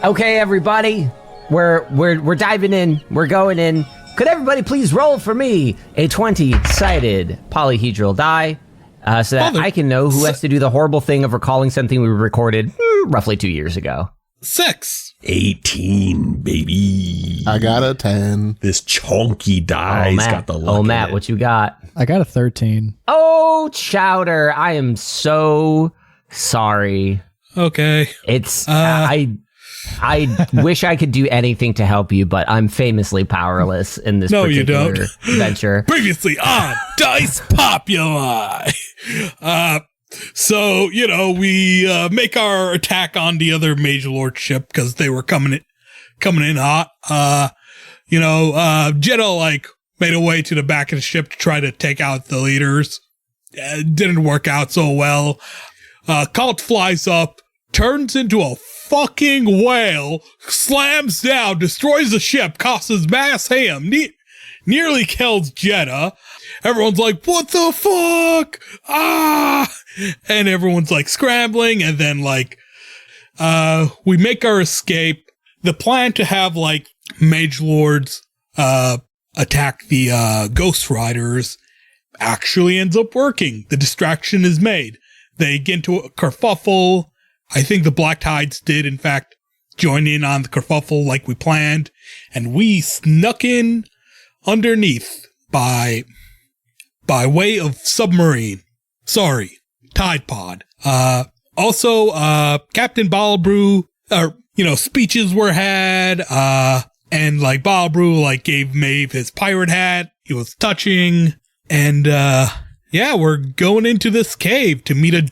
Okay, everybody, we're diving in. We're going in. Could everybody please roll for me a 20-sided polyhedral die, so that I can know who has to do the horrible thing of recalling something we recorded roughly 2 years ago. 6. 18, baby. I got a 10. This chunky die's got the luck. Matt, what you got? I got a 13. Oh, Chowder, I am so sorry. Okay. It's I wish I could do anything to help you, but I'm famously powerless in this particular venture. Previously on Dice Populi. So, we make our attack on the other Mage Lord ship because they were coming in hot. Jeddah, made a way to the back of the ship to try to take out the leaders. Didn't work out so well. Kalt flies up, turns into a fucking whale, slams down, destroys the ship, causes mass ham, nearly kills Jeddah. Everyone's like, what the fuck? Ah! And everyone's scrambling, and then we make our escape. The plan to have Mage Lords attack the Ghost Riders actually ends up working. The distraction is made. They get into a kerfuffle. I think the Black Tides did, in fact, join in on the kerfuffle like we planned, and we snuck in underneath by way of submarine. Sorry, Tide Pod. Also, Captain Balbrew, speeches were had, and Balbrew, gave Maeve his pirate hat. He was touching, and, we're going into this cave to meet a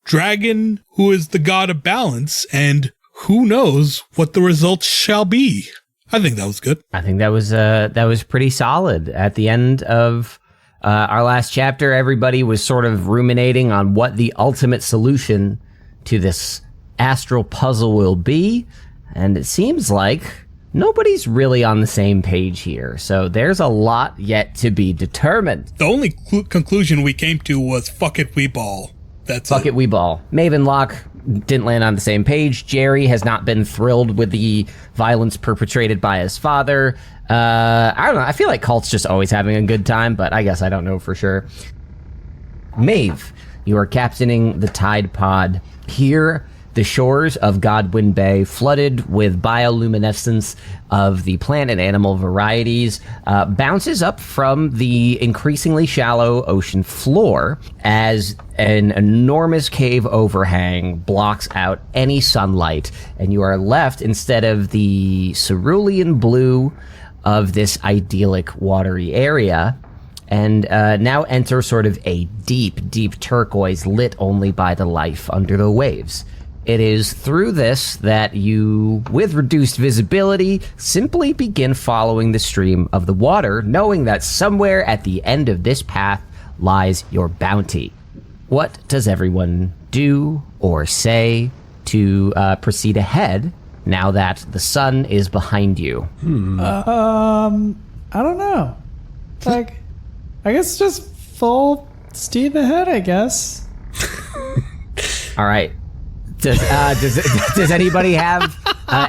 dragon who is the god of balance, and who knows what the results shall be. I think that was good. I think that was pretty solid. At the end of our last chapter, everybody was sort of ruminating on what the ultimate solution to this astral puzzle will be, and it seems like nobody's really on the same page here. So there's a lot yet to be determined. The only conclusion we came to was fuck it, we ball. That's Fuck it, we ball. Maeve and Locke didn't land on the same page. Jerry has not been thrilled with the violence perpetrated by his father. I don't know. I feel like Kalt's just always having a good time, but I guess I don't know for sure. Maeve, you are captaining the Tide Pod. Here, the shores of Godwind Bay, flooded with bioluminescence of the plant and animal varieties, bounces up from the increasingly shallow ocean floor as an enormous cave overhang blocks out any sunlight, and you are left, instead of the cerulean blue of this idyllic watery area, and now enter sort of a deep, deep turquoise lit only by the life under the waves. It is through this that you, with reduced visibility, simply begin following the stream of the water, knowing that somewhere at the end of this path lies your bounty. What does everyone do or say to proceed ahead now that the sun is behind you? I don't know. I guess just full steam ahead, I guess. All right. Does anybody have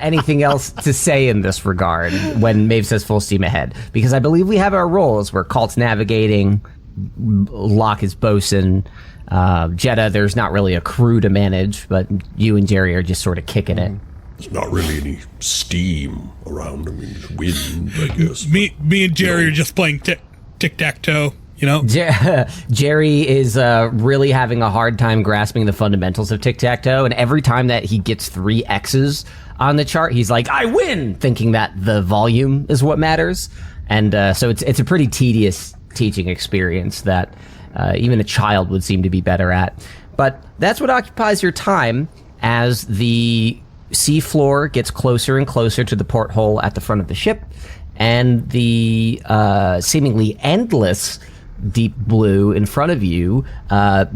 anything else to say in this regard when Maeve says full steam ahead? Because I believe we have our roles where Kalt's navigating, Locke is bosun, Jeddah, there's not really a crew to manage, but you and Jerry are just sort of kicking it. There's not really any steam around. I mean, there's wind, I guess. Me and Jerry are just playing tic-tac-toe. Jerry is really having a hard time grasping the fundamentals of tic-tac-toe, and every time that he gets 3 X's on the chart, he's like, I win, thinking that the volume is what matters. And so it's a pretty tedious teaching experience that even a child would seem to be better at. But that's what occupies your time as the seafloor gets closer and closer to the porthole at the front of the ship, and the seemingly endless deep blue in front of you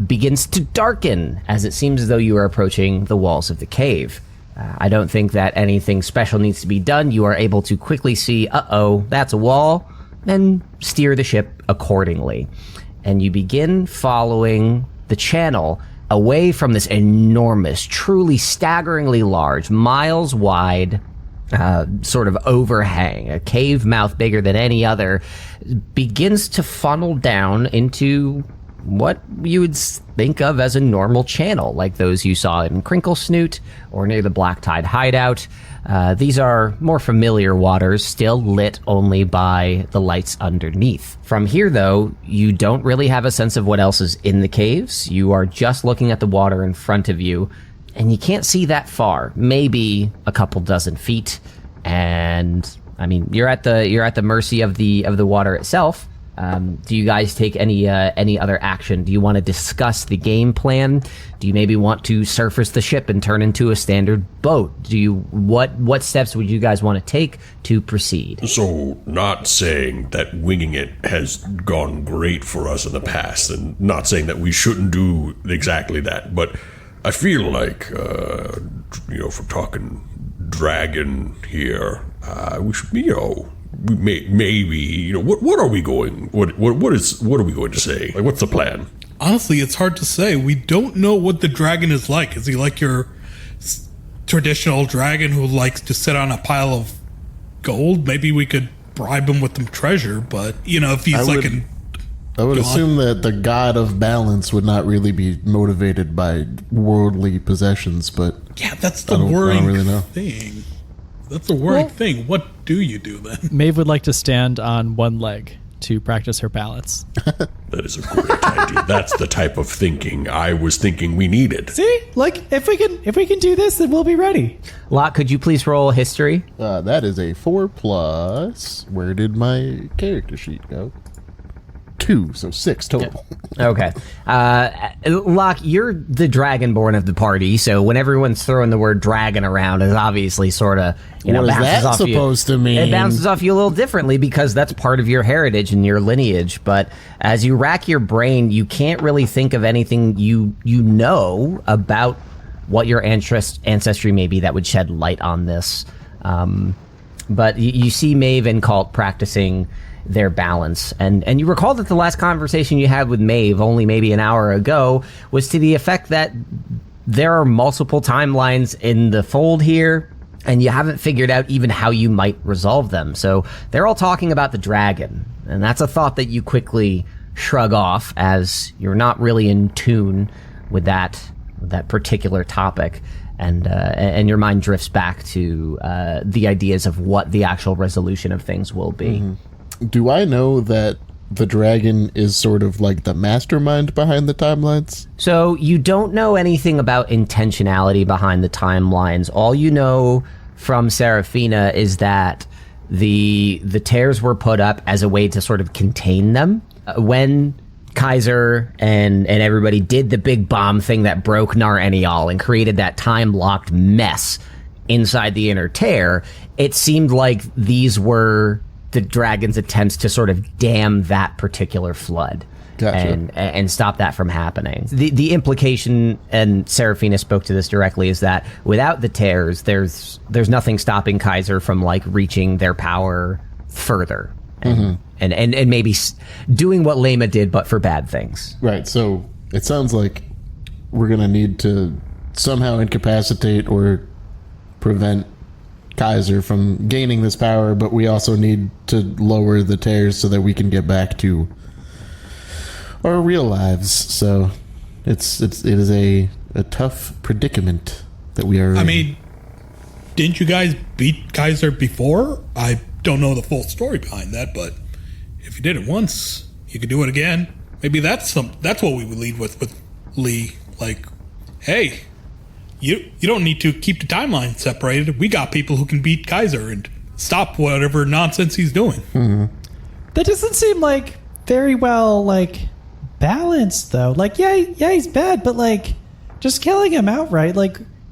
begins to darken as it seems as though you are approaching the walls of the cave. I don't think that anything special needs to be done. You are able to quickly see, that's a wall, and steer the ship accordingly. And you begin following the channel away from this enormous, truly staggeringly large, miles wide, sort of overhang, a cave mouth bigger than any other, begins to funnel down into what you would think of as a normal channel, like those you saw in Crinkle Snoot or near the Black Tide hideout. These are more familiar waters, still lit only by the lights underneath. From here, though, you don't really have a sense of what else is in the caves. You are just looking at the water in front of you, and you can't see that far, maybe a couple dozen feet. And I mean, you're at the mercy of the water itself. Do you guys take any other action? Do you want to discuss the game plan? Do you maybe want to surface the ship and turn into a standard boat? What steps would you guys want to take to proceed? So, not saying that winging it has gone great for us in the past, and not saying that we shouldn't do exactly that, but I feel like, if we're talking dragon here, we should, maybe, what are we going? What are we going to say? Like, what's the plan? Honestly, it's hard to say. We don't know what the dragon is like. Is he like your traditional dragon who likes to sit on a pile of gold? Maybe we could bribe him with some treasure, but, if he's I would assume that the god of balance would not really be motivated by worldly possessions, but yeah, that's the worrying really know. thing. That's the worrying thing. What do you do then? Maeve would like to stand on one leg to practice her balance. That is a great idea. That's the type of thinking I was thinking we needed. See, if we can do this, then we'll be ready. Locke, could you please roll history? that is a 4+. Where did my character sheet go? 2, so 6 total. Okay. Locke, you're the dragonborn of the party, so when everyone's throwing the word dragon around, it's obviously sort of, what is that off supposed to mean? It bounces off you a little differently because that's part of your heritage and your lineage, but as you rack your brain, you can't really think of anything you know about what your ancestry may be that would shed light on this. But you see Maeve and Kalt practicing their balance. And you recall that the last conversation you had with Maeve, only maybe an hour ago, was to the effect that there are multiple timelines in the fold here, and you haven't figured out even how you might resolve them. So they're all talking about the dragon, and that's a thought that you quickly shrug off as you're not really in tune with that particular topic. And your mind drifts back to the ideas of what the actual resolution of things will be. Mm-hmm. Do I know that the dragon is sort of like the mastermind behind the timelines? So you don't know anything about intentionality behind the timelines. All you know from Seraphina is that the tears were put up as a way to sort of contain them. When Kaiser and everybody did the big bomb thing that broke Nar-Enial and created that time-locked mess inside the inner tear, it seemed like these were the dragon's attempts to sort of dam that particular flood. Gotcha. And stop that from happening. The implication, and Seraphina spoke to this directly, is that without the tears, there's nothing stopping Kaiser from reaching their power further, and maybe doing what Lema did, but for bad things. Right. So it sounds like we're gonna need to somehow incapacitate or prevent Kaiser from gaining this power, but we also need to lower the tears so that we can get back to our real lives. So it is a tough predicament that we are in. I mean, didn't you guys beat Kaiser before? I don't know the full story behind that, but if you did it once, you could do it again. Maybe that's what we would lead with Lee. Like, hey, you don't need to keep the timeline separated. We got people who can beat Kaiser and stop whatever nonsense he's doing. Mm-hmm. That doesn't seem very well balanced though. Yeah, he's bad, but just killing him outright,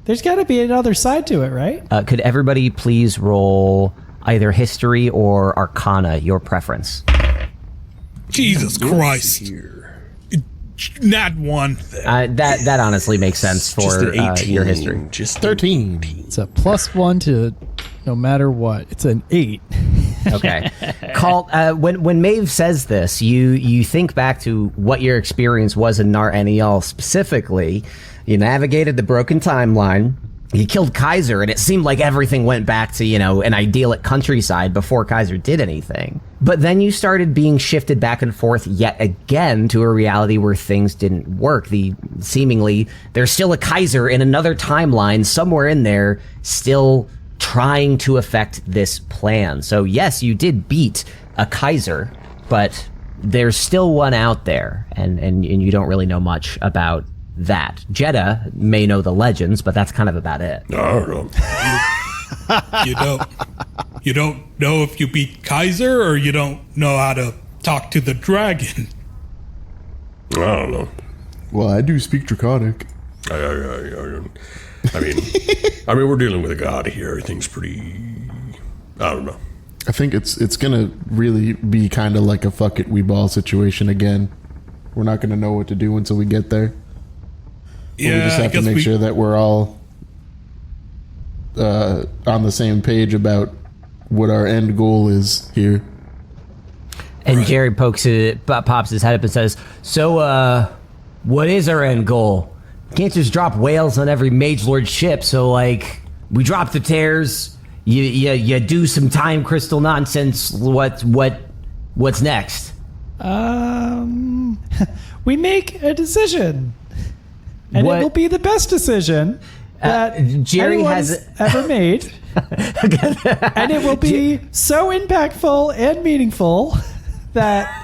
there's got to be another side to it, right? Could everybody please roll either history or arcana, your preference? Jesus Christ. Not one. That honestly makes sense for Just an 18. your history. Just 13. It's a +1 to no matter what. It's an 8. Okay. Kalt, when Maeve says this, you think back to what your experience was in Nar Enial specifically. You navigated the broken timeline. You killed Kaiser, and it seemed like everything went back to, an idyllic countryside before Kaiser did anything. But then you started being shifted back and forth yet again to a reality where things didn't work. Seemingly, there's still a Kaiser in another timeline somewhere in there, still trying to affect this plan. So yes, you did beat a Kaiser, but there's still one out there, and you don't really know much about that. Jeddah may know the legends, but that's kind of about it. I don't know. You don't know if you beat Kaiser, or you don't know how to talk to the dragon. I don't know. Well, I do speak Draconic. I mean, we're dealing with a god here. Everything's pretty. I don't know. I think it's gonna really be kind of like a fuck it we ball situation again. We're not gonna know what to do until we get there. Yeah, we just have to make sure that we're all on the same page about what our end goal is here. And right. Jerry pops his head up and says, "So, what is our end goal? Can't just drop whales on every Mage Lord ship. So, like, we drop the tears. You do some time crystal nonsense. What's next? We make a decision, and it will be the best decision that Jerry has ever made, and it will be so impactful and meaningful that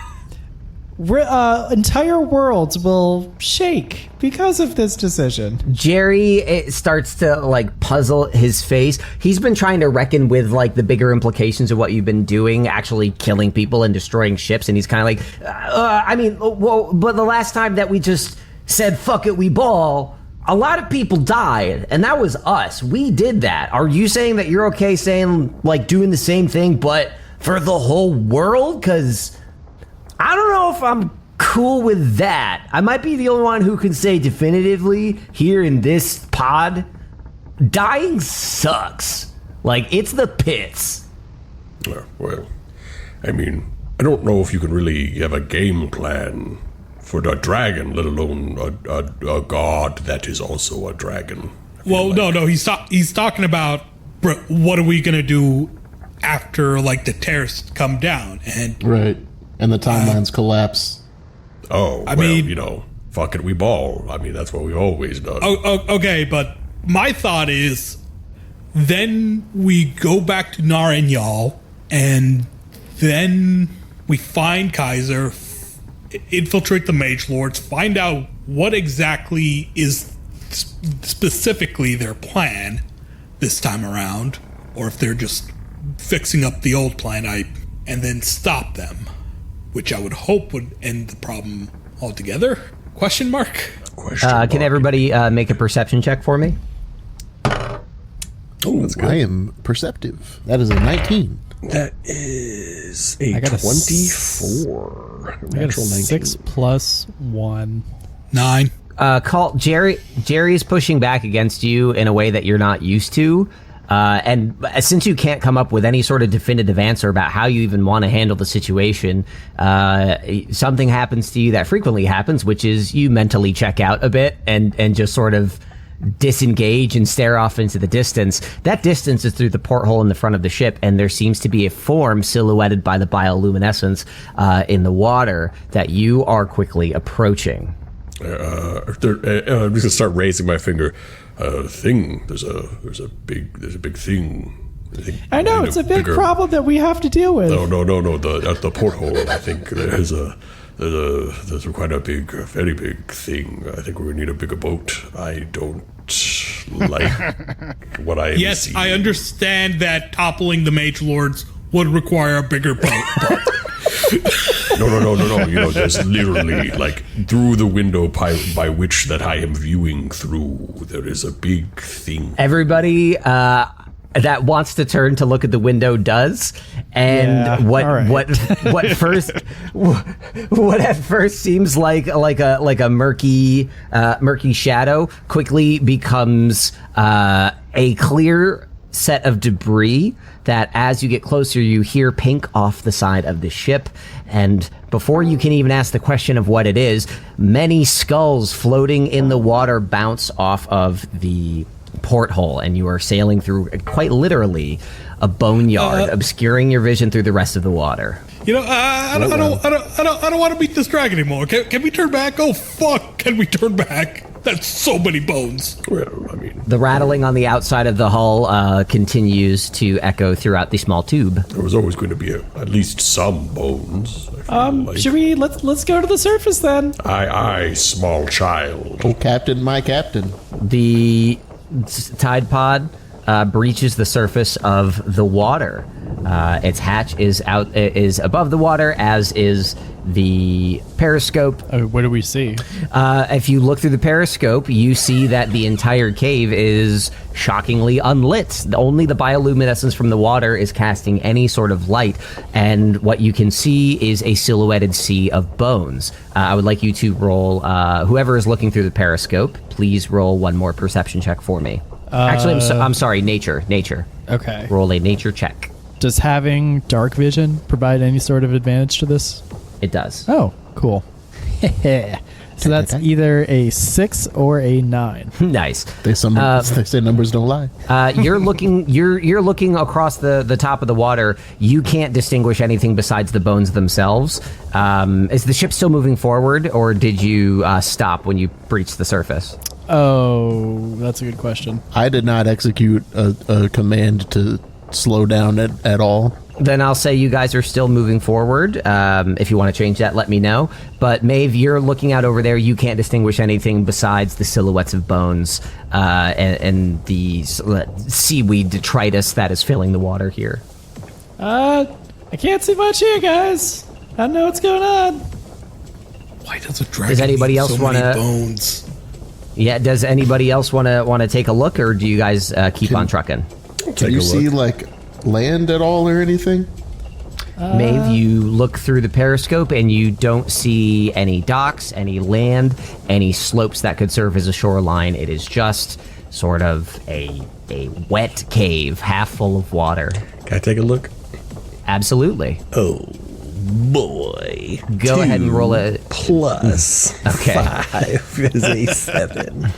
entire worlds will shake because of this decision." Jerry starts to like puzzle his face. He's been trying to reckon with like the bigger implications of what you've been doing, actually killing people and destroying ships, and he's kind of like, but the last time that we just said fuck it we ball, a lot of people died, and that was us. We did that. Are you saying that you're okay saying like doing the same thing but for the whole world? Because I don't know if I'm cool with that. I might be the only one who can say definitively here in this pod, dying sucks. Like, it's the pits. Well, I mean, I don't know if you can really have a game plan for the dragon, let alone a god that is also a dragon. Well, no, he's talking about what are we going to do after, like, the tears come down. And right. And the timelines collapse. I mean, fuck it, we ball. I mean, that's what we've always done. Okay, but my thought is, then we go back to Nar Enial, and then we find Kaiser, infiltrate the Mage Lords, find out what exactly is specifically their plan this time around, or if they're just fixing up the old plan, and then stop them. Which I would hope would end the problem altogether? Question mark? Can everybody make a perception check for me? Oh, that's good. I am perceptive. That is a 19. That is a 24. I got a 6 plus 1. 9. Kalt, Jerry is pushing back against you in a way that you're not used to. And since you can't come up with any sort of definitive answer about how you even want to handle the situation, something happens to you that frequently happens, which is you mentally check out a bit and just sort of disengage and stare off into the distance. That distance is through the porthole in the front of the ship, and there seems to be a form silhouetted by the bioluminescence in the water that you are quickly approaching. I'm just gonna start raising my finger. Thing. There's a big thing. I know it's a big problem that we have to deal with. No. At the porthole, I think there's quite a very big thing. I think we need a bigger boat. I don't like what I Yes, see. I understand that toppling the Mage Lords would require a bigger boat. No. There's literally, like, through the window by which that I am viewing through, there is a big thing. Everybody that wants to turn to look at the window does, and what at first seems like a murky shadow quickly becomes a clear set of debris that as you get closer, you hear pink off the side of the ship. And before you can even ask the question of what it is, many skulls floating in the water bounce off of the porthole, and you are sailing through, quite literally, a boneyard, obscuring your vision through the rest of the water. You know, I don't want to beat this drag anymore. Can we turn back? Oh fuck! Can we turn back? That's so many bones. Well, I mean, The rattling on the outside of the hull continues to echo throughout the small tube. there was always going to be at least some bones. I feel like. Should we let's go to the surface then? Aye, small child. Oh, Captain, my captain. The Tide Pod breaches the surface of the water. Its hatch is above the water, as is the periscope. What do we see? If you look through the periscope, you see that the entire cave is shockingly unlit. Only the bioluminescence from the water is casting any sort of light, and what you can see is a silhouetted sea of bones. I would like you to roll, whoever is looking through the periscope, please roll one more perception check for me. Actually, I'm sorry, nature. Okay. Roll a nature check. Does having dark vision provide any sort of advantage to this? It does. Oh, cool. So that's either a 6 or a 9. Nice. They say numbers don't lie. You're looking. You're looking across the top of the water. You can't distinguish anything besides the bones themselves. Is the ship still moving forward, or did you stop when you breached the surface? Oh, that's a good question. I did not execute a command to slow down at all. Then I'll say you guys are still moving forward. If you want to change that, let me know. But Maeve, you're looking out over there. You can't distinguish anything besides the silhouettes of bones and the seaweed detritus that is filling the water here. I can't see much here, guys. I don't know what's going on. Why does a dragon Does anybody need else so wanna- many bones? Yeah. Does anybody else want to take a look, or do you guys keep on trucking? Can you see like land at all or anything? Maeve, you look through the periscope and you don't see any docks, any land, any slopes that could serve as a shoreline. It is just sort of a wet cave, half full of water. Can I take a look? Absolutely. Oh, boy. Go ahead and roll a... Plus Okay. 5 is a 7.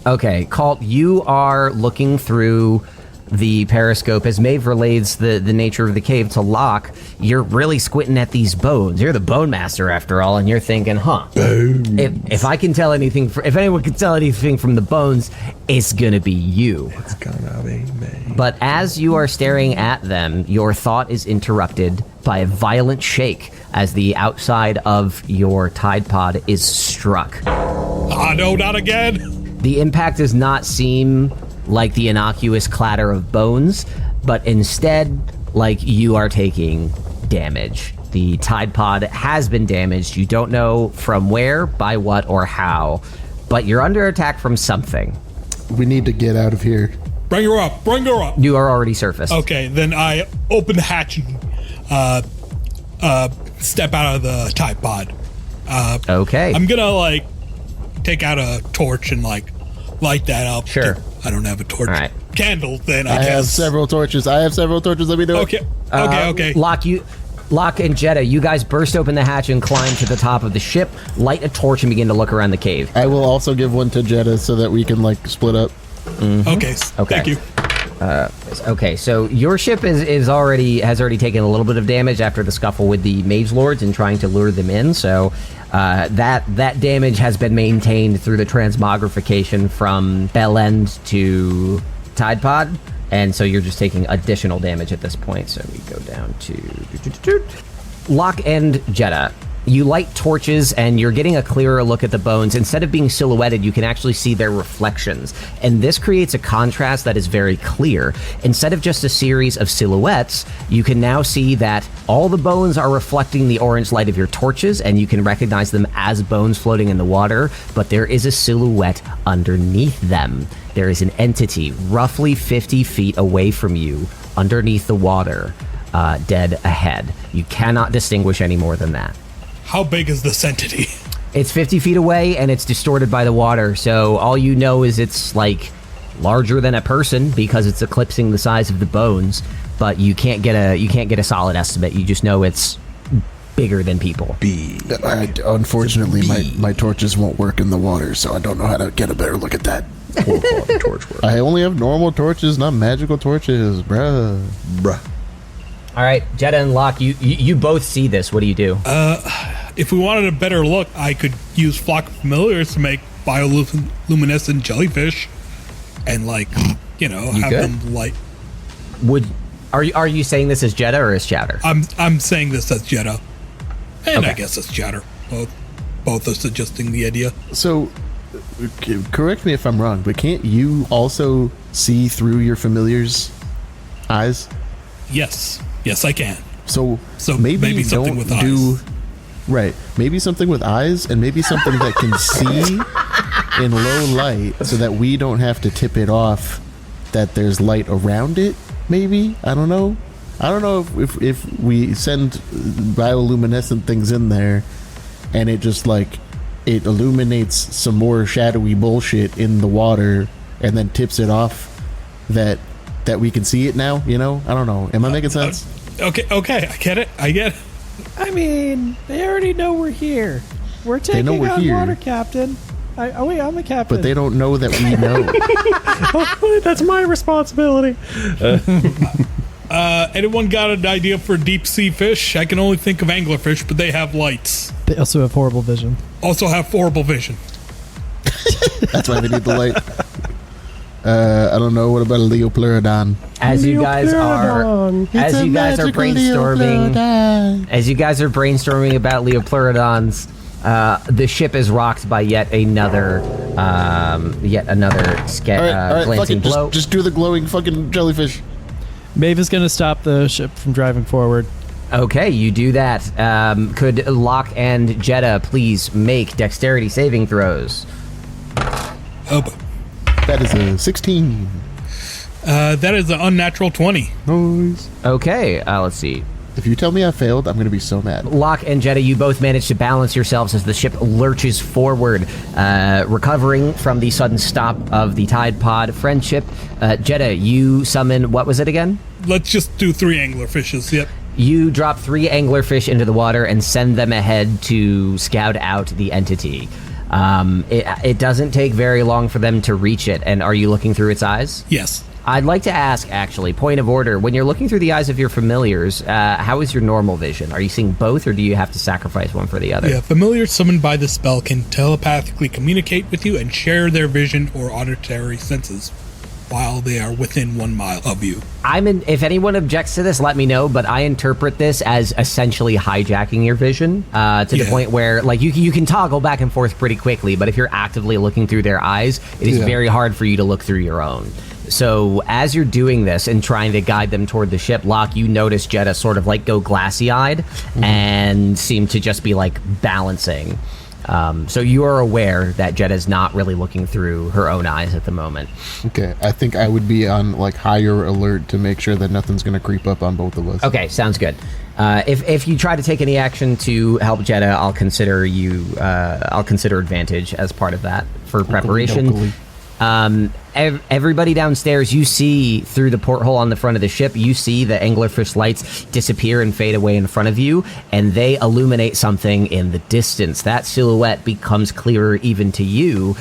Okay, Kalt, you are looking through the periscope as Maeve relays the nature of the cave to Locke. You're really squinting at these bones. You're the bone master after all, and you're thinking, if I can tell anything, if anyone can tell anything from the bones, it's gonna be you. It's gonna be me. But as you are staring at them, your thought is interrupted by a violent shake as the outside of your Tide Pod is struck. Ah, no, not again. The impact does not seem like the innocuous clatter of bones, but instead like you are taking damage. The Tide Pod has been damaged. You don't know from where, by what, or how, but you're under attack from something. We need to get out of here. Bring her up. Bring her up. You are already surfaced. Okay, then I open the hatch and step out of the Tide Pod. Okay. I'm gonna take out a torch and light that up. Sure. I don't have a torch. All right. Candle then. I have several torches. Let me do it. Okay. Locke and Jeddah, you guys burst open the hatch and climb to the top of the ship, light a torch, and begin to look around the cave. I will also give one to Jeddah so that we can split up. Okay. Thank you. Okay, so your ship has already taken a little bit of damage after the scuffle with the Mage Lords and trying to lure them in. So that damage has been maintained through the transmogrification from Bell End to Tide Pod, and so you're just taking additional damage at this point. So we go down to Locke and Jeddah. You light torches and you're getting a clearer look at the bones. Instead of being silhouetted, you can actually see their reflections. And this creates a contrast that is very clear. Instead of just a series of silhouettes, you can now see that all the bones are reflecting the orange light of your torches, and you can recognize them as bones floating in the water, but there is a silhouette underneath them. There is an entity roughly 50 feet away from you, underneath the water, dead ahead. You cannot distinguish any more than that. How big is this entity? It's 50 feet away and it's distorted by the water, so all you know is it's larger than a person because it's eclipsing the size of the bones, but you can't get a solid estimate. You just know it's bigger than people. Unfortunately, my torches won't work in the water, so I don't know how to get a better look at that. Torch work. I only have normal torches, not magical torches, bruh. All right, Jeddah and Locke, you both see this. What do you do? If we wanted a better look, I could use flock of familiars to make bioluminescent jellyfish, and have could. them light. Are you saying this as Jeddah or as Chowder? I'm saying this as Jeddah, and Okay. I guess it's Chowder. Both are suggesting the idea. So, correct me if I'm wrong, but can't you also see through your familiar's eyes? Yes, I can. So maybe something don't with do eyes. right. Maybe something with eyes, and maybe something that can see in low light, so that we don't have to tip it off that there's light around it. Maybe I don't know. If we send bioluminescent things in there, and it just it illuminates some more shadowy bullshit in the water, and then tips it off that we can see it now. I don't know. Am I making sense? Okay, I get it. I mean, they already know we're here. We're taking know we're on here. water, Captain. Wait, I'm the captain. But they don't know that we know. That's my responsibility. Anyone got an idea for deep sea fish? I can only think of anglerfish, but they have lights. They also have horrible vision. Also have horrible vision. That's why they need the light. I don't know. What about a Leopleurodon? As you guys are brainstorming about Leopleurodons, the ship is rocked by yet another All right, glancing blow. just do the glowing fucking jellyfish. Maeve is going to stop the ship from driving forward. Okay, you do that. Could Locke and Jeddah please make dexterity saving throws? Oh, but That is a 16. that is an unnatural 20. Noise. Okay, let's see. If you tell me I failed, I'm going to be so mad. Locke and Jeddah, you both manage to balance yourselves as the ship lurches forward, recovering from the sudden stop of the Tide Pod friendship. Jeddah, you summon, what was it again? Let's just do 3 anglerfishes. Yep. You drop 3 anglerfish into the water and send them ahead to scout out the entity. It doesn't take very long for them to reach it, and are you looking through its eyes? Yes. I'd like to ask, actually, point of order, when you're looking through the eyes of your familiars, how is your normal vision? Are you seeing both, or do you have to sacrifice one for the other? Yeah, familiars summoned by the spell can telepathically communicate with you and share their vision or auditory senses while they are within 1 mile of you. If anyone objects to this, let me know, but I interpret this as essentially hijacking your vision to the point where, you can toggle back and forth pretty quickly, but if you're actively looking through their eyes, it is very hard for you to look through your own. So as you're doing this and trying to guide them toward the ship, Locke, you notice Jeddah sort of go glassy-eyed and seem to just be balancing. So you are aware that Jeddah's not really looking through her own eyes at the moment. Okay, I think I would be on higher alert to make sure that nothing's going to creep up on both of us. Okay, sounds good. If you try to take any action to help Jeddah, I'll consider advantage as part of that for preparation. Everybody downstairs, you see through the porthole on the front of the ship, you see the anglerfish lights disappear and fade away in front of you, and they illuminate something in the distance. That silhouette becomes clearer even to you,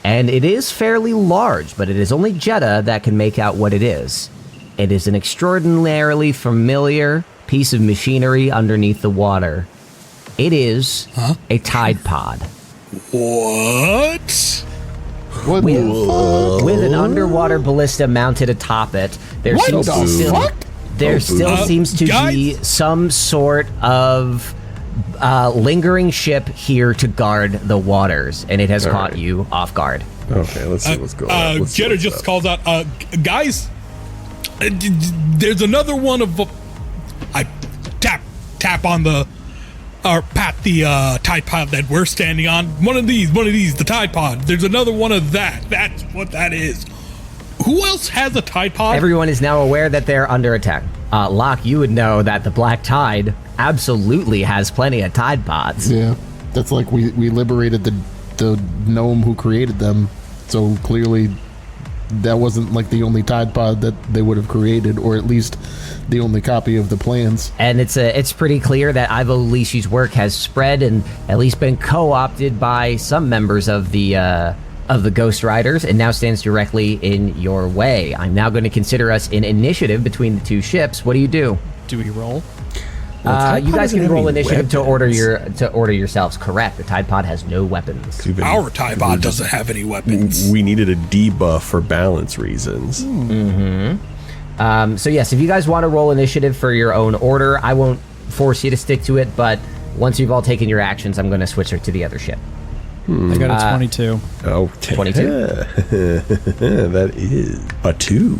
and it is fairly large, but it is only Jeddah that can make out what it is. It is an extraordinarily familiar piece of machinery underneath the water. It is a Tide Pod. What? What With an underwater ballista mounted atop it, there seems to be some sort of lingering ship here to guard the waters, and it has caught you off guard. Okay, let's see what's going on. Jeddah just calls out, guys, there's another one of... I tap on the... or pat the Tide Pod that we're standing on. One of these, the Tide Pod. There's another one of that. That's what that is. Who else has a Tide Pod? Everyone is now aware that they're under attack. Locke, you would know that the Black Tide absolutely has plenty of Tide Pods. Yeah, that's we liberated the gnome who created them, so clearly that wasn't like the only Tide Pod that they would have created, or at least the only copy of the plans. And it's pretty clear that Ivo Lishi's work has spread and at least been co-opted by some members of the Ghost Riders, and now stands directly in your way. I'm now going to consider us in initiative between the two ships. What do you do? Do we roll? You guys can roll initiative to order yourselves. Correct. The Tide Pod has no weapons. Our Tide Pod doesn't have any weapons. We needed a debuff for balance reasons. So yes, if you guys want to roll initiative for your own order, I won't force you to stick to it, but once you've all taken your actions, I'm going to switch it to the other ship. I got a 22. Oh, 22? That is a 2.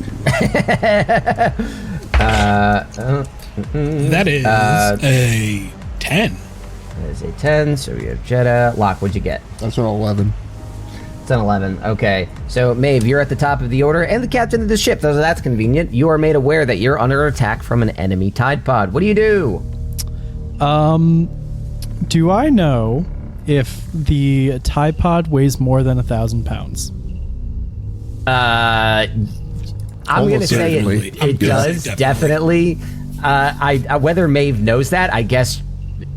That is a 10. That is a 10, so we have Jeddah. Locke, what'd you get? That's an 11. It's an 11. Okay. So, Maeve, you're at the top of the order and the captain of the ship, so that's convenient. You are made aware that you're under attack from an enemy Tide Pod. What do you do? Do I know if the Tide Pod weighs more than 1,000 pounds? I'm going to say certainly. it does, definitely. Whether Maeve knows that, I guess.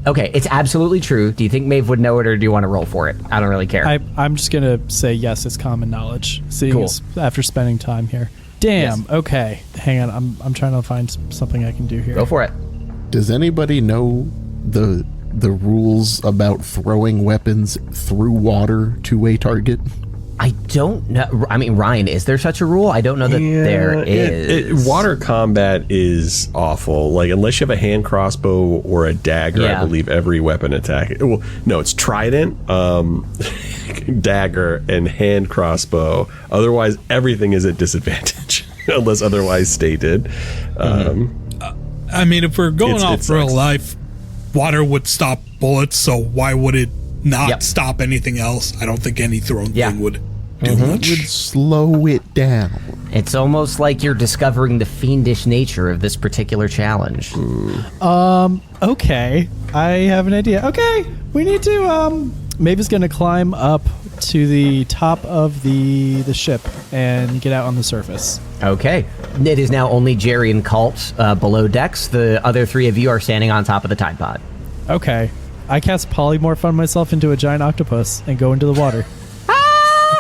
Okay, it's absolutely true. Do you think Maeve would know it, or do you want to roll for it? I don't really care. I'm just going to say yes, it's common knowledge, seeing Cool. as after spending time here. Damn, Yes. okay. Hang on, I'm trying to find something I can do here. Go for it. Does anybody know the rules about throwing weapons through water to a target? I don't know. I mean, Ryan, is there such a rule? I don't know that there is. Water combat is awful. Like, unless you have a hand crossbow or a dagger, Yeah. I believe every weapon attack. Well, no, it's trident, dagger, and hand crossbow. Otherwise, everything is at disadvantage, unless otherwise stated. I mean, if we're going off real life, water would stop bullets, so why would it not stop anything else? I don't think any thrown thing would do much. Would slow it down. It's almost like you're discovering the fiendish nature of this particular challenge. Okay, I have an idea. Okay, we need to, Maeve is going to climb up to the top of the ship and get out on the surface. Okay. It is now only Jerry and Kalt below decks. The other three of you are standing on top of the Tide Pod. Okay, I cast polymorph on myself into a giant octopus and go into the water.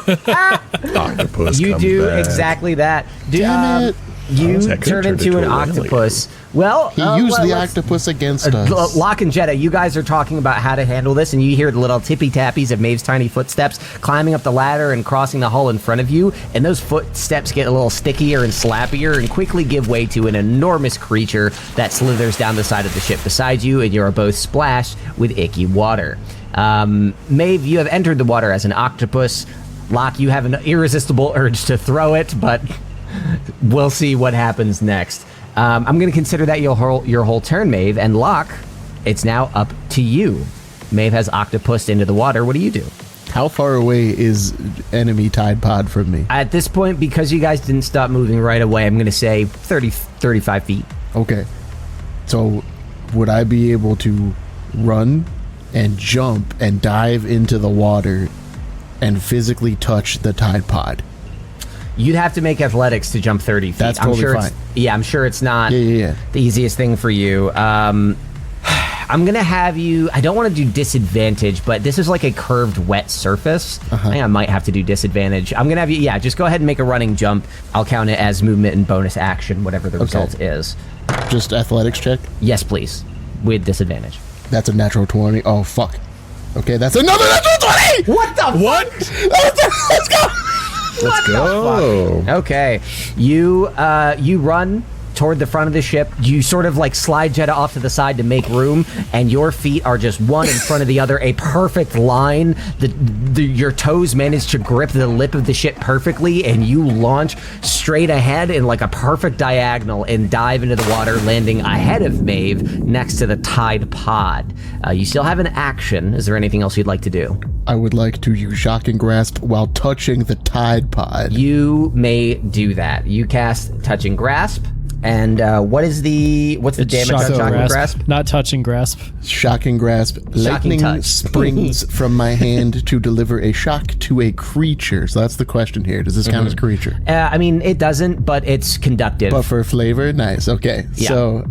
Octopus You comes do back. exactly that. Damn it. You That could've turn turned into an into a whale. octopus. Well, He used the let's- octopus against us. Locke and Jeddah, you guys are talking about how to handle this, and you hear the little tippy-tappies of Maeve's tiny footsteps climbing up the ladder and crossing the hull in front of you, and those footsteps get a little stickier and slappier and quickly give way to an enormous creature that slithers down the side of the ship beside you, and you are both splashed with icky water. Maeve, you have entered the water as an octopus. Locke, you have an irresistible urge to throw it, but we'll see what happens next. I'm going to consider that your whole turn, Maeve. And Locke, it's now up to you. Maeve has octopused into the water. What do you do? How far away is enemy Tide Pod from me? At this point, because you guys didn't stop moving right away, I'm going to say 35 feet. Okay. So, would I be able to run and jump and dive into the water and physically touch the Tide Pod? You'd have to make athletics to jump 30 feet. That's I'm totally sure fine. I'm sure it's not Yeah. the easiest thing for you. I'm going to have you... I don't want to do disadvantage, but this is like a curved, wet surface. I think I might have to do disadvantage. I'm going to have you... Yeah, just go ahead and make a running jump. I'll count it as movement and bonus action, whatever the result is. Just athletics check? Yes, please. With disadvantage. That's a natural 20. Oh, fuck. Okay, that's another natural 20! What the What? Let's go! Let's go. Okay, you run toward the front of the ship. You sort of like slide Jeddah off to the side to make room, and your feet are just one in front of the other, a perfect line. Your toes manage to grip the lip of the ship perfectly, and you launch straight ahead in like a perfect diagonal and dive into the water, landing ahead of Maeve next to the Tide Pod. You still have an action. Is there anything else you'd like to do? I would like to use Shocking Grasp while touching the Tide Pod. You may do that. You cast Touch and Grasp. And what's the damage on shocking grasp? Not touching grasp. Shocking grasp. Lightning touch. springs from my hand to deliver a shock to a creature. So that's the question here. Does this count as creature? I mean, it doesn't, but it's conductive. But for flavor, nice. Okay. Yeah. So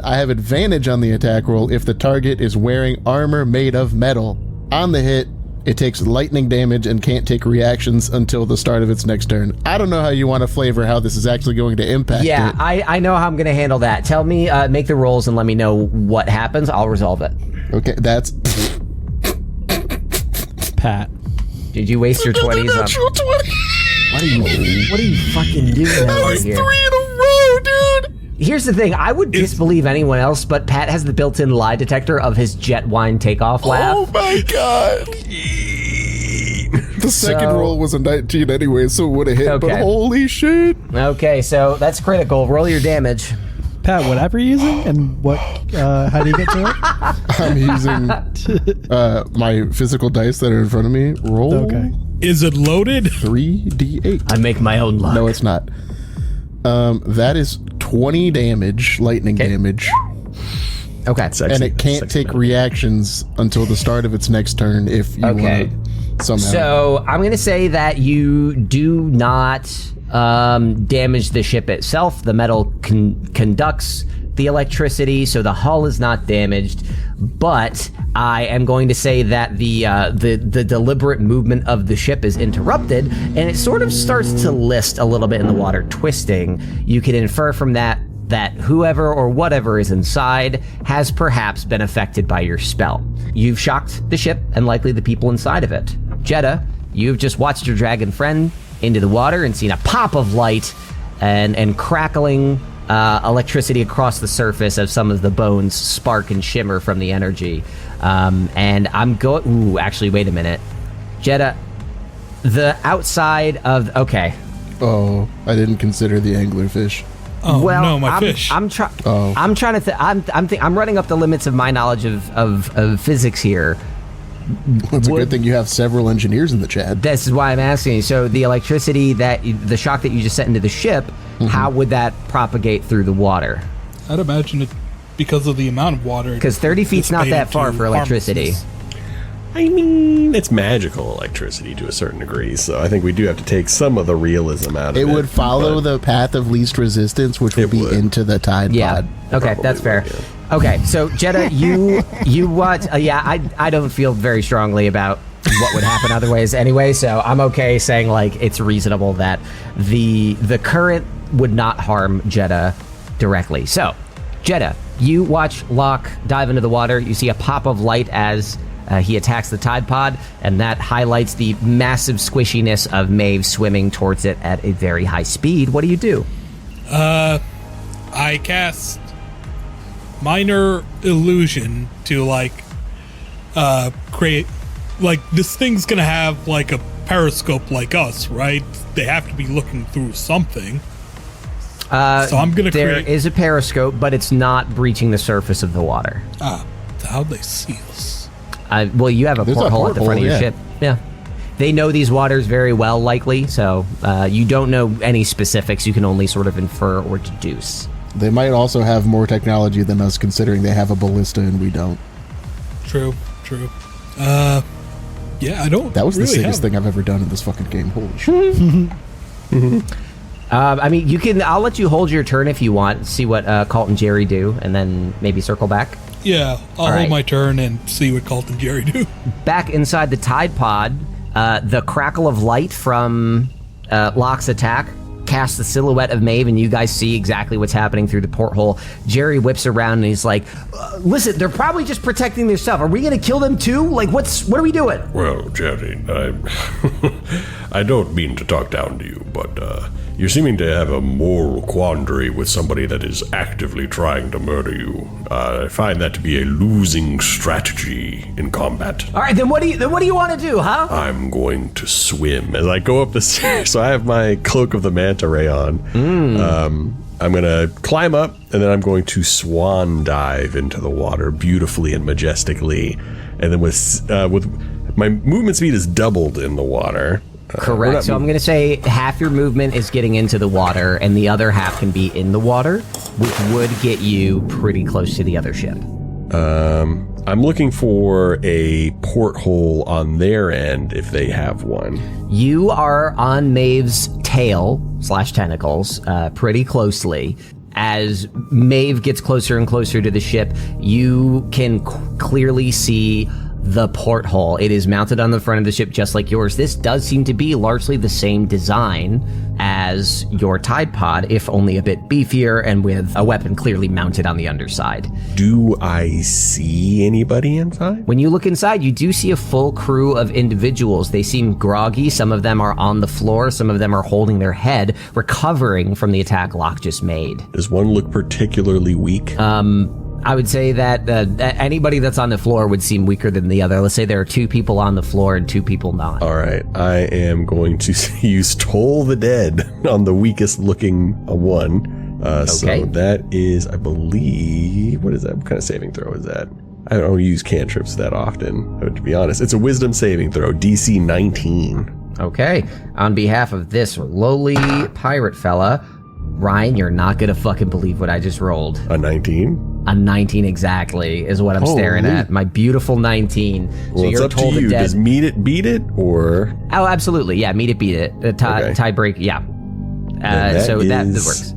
I have advantage on the attack roll if the target is wearing armor made of metal. On the hit, it takes lightning damage and can't take reactions until the start of its next turn. I don't know how you want to flavor how this is actually going to impact Yeah, it. I know how I'm going to handle that. Tell me, make the rolls and let me know what happens. I'll resolve it. Okay, that's... Pat. Did you waste your 20s on... 20. What are you fucking doing over here? 3 in a row, dude! Here's the thing. I would disbelieve anyone else, but Pat has the built-in lie detector of his jet wine takeoff laugh. Oh my god! The second roll was a 19 anyway, so it would have hit, Okay. but holy shit! Okay, so that's critical. Roll your damage. Pat, what app are you using, and what? How do you get to it? I'm using my physical dice that are in front of me. Roll Okay. Is it loaded? 3d8. I make my own luck. No, it's not. That is 20 damage, lightning damage, Okay. Sexy. and it can't Sexy take man. reactions until the start of its next turn if you Okay. want to somehow. So I'm going to say that you do not damage the ship itself. The metal conducts the electricity, so the hull is not damaged. But I am going to say that the deliberate movement of the ship is interrupted, and it sort of starts to list a little bit in the water, twisting. You can infer from that whoever or whatever is inside has perhaps been affected by your spell. You've shocked the ship and likely the people inside of it. Jeddah, you've just watched your dragon friend into the water and seen a pop of light and crackling electricity across the surface as some of the bones spark and shimmer from the energy. And I'm going... Ooh, actually, wait a minute. Jeddah, the outside of... Okay. Oh, I didn't consider the anglerfish. Oh Well, no, my I'm, fish. I'm trying to. I'm running up the limits of my knowledge of physics here. It's a Would- good thing you have several engineers in the chat. This is why I'm asking you. So the electricity the shock that you just sent into the ship, how would that propagate through the water? I'd imagine it because of the amount of water. Because 30 feet's not that far for electricity. I mean, it's magical electricity to a certain degree, so I think we do have to take some of the realism out of it. It would follow but the path of least resistance, which would It be would. into the tide Yeah. pod. Okay, that's fair. would, Okay, so Jeddah, you watch. I don't feel very strongly about what would happen otherwise anyway. So I'm okay saying like it's reasonable that the current would not harm Jeddah directly. So Jeddah, you watch Locke dive into the water. You see a pop of light as he attacks the tide pod, and that highlights the massive squishiness of Maeve swimming towards it at a very high speed. What do you do? I cast minor illusion to create this thing's gonna have like a periscope like us, right? They have to be looking through something. So I'm gonna There create. is a periscope, but it's not breaching the surface of the water. How'd they see us? Well, you have a There's a porthole at the front of your porthole, ship. Yeah. They know these waters very well, likely, so you don't know any specifics. You can only sort of infer or deduce. They might also have more technology than us, considering they have a ballista and we don't. True. Yeah, I don't. That was the really sickest have- thing I've ever done in this fucking game. Holy shit. I mean, you can. I'll let you hold your turn if you want. See what Kalt and Jerry do, and then maybe circle back. Yeah, I'll right. hold my turn and see what Calt and Jerry do. Back inside the tide pod, the crackle of light from Locke's attack casts the silhouette of Maeve, and you guys see exactly what's happening through the porthole. Jerry whips around and he's like, listen, they're probably just protecting their stuff. Are we going to kill them too? Like, what are we doing? Well, Jerry, I don't mean to talk down to you, but you're seeming to have a moral quandary with somebody that is actively trying to murder you. I find that to be a losing strategy in combat. All right, then what do you want to do, huh? I'm going to swim. As I go up the stairs, so I have my cloak of the manta ray on. I'm going to climb up, and then I'm going to swan dive into the water beautifully and majestically. And then with my movement speed is doubled in the water. Correct. So I'm going to say half your movement is getting into the water, and the other half can be in the water, which would get you pretty close to the other ship. I'm looking for a porthole on their end if they have one. You are on Maeve's tail / tentacles pretty closely. As Maeve gets closer and closer to the ship, you can clearly see the porthole. It is mounted on the front of the ship just like yours. This does seem to be largely the same design as your Tide Pod, if only a bit beefier and with a weapon clearly mounted on the underside. Do I see anybody inside? When you look inside, you do see a full crew of individuals. They seem groggy. Some of them are on the floor. Some of them are holding their head, recovering from the attack Locke just made. Does one look particularly weak? I would say that anybody that's on the floor would seem weaker than the other. Let's say there are 2 people on the floor and 2 people not. All right, I am going to use Toll the Dead on the weakest looking one. Okay. So that is, I believe, what is that? What kind of saving throw is that? I don't use cantrips that often, to be honest. It's a wisdom saving throw, DC 19. Okay. On behalf of this lowly pirate fella, Ryan, you're not going to fucking believe what I just rolled. A 19? A 19 exactly is what I'm staring at. My beautiful 19. Well, it's up to you. Does meet it beat it, or? Oh, absolutely. Yeah, meet it, beat it. Tie break, yeah. So that works.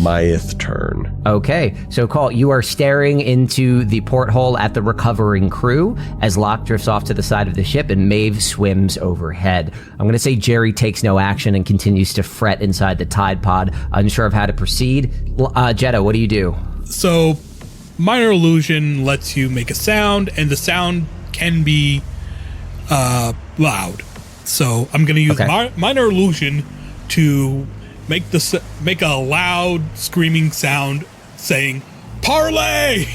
Maeve turn. Okay, so Kalt, you are staring into the porthole at the recovering crew as Locke drifts off to the side of the ship and Maeve swims overhead. I'm going to say Jerry takes no action and continues to fret inside the Tide Pod, unsure of how to proceed. Jeddah, what do you do? So, minor illusion lets you make a sound, and the sound can be loud. So I'm going to use minor illusion to make a loud screaming sound saying parlay.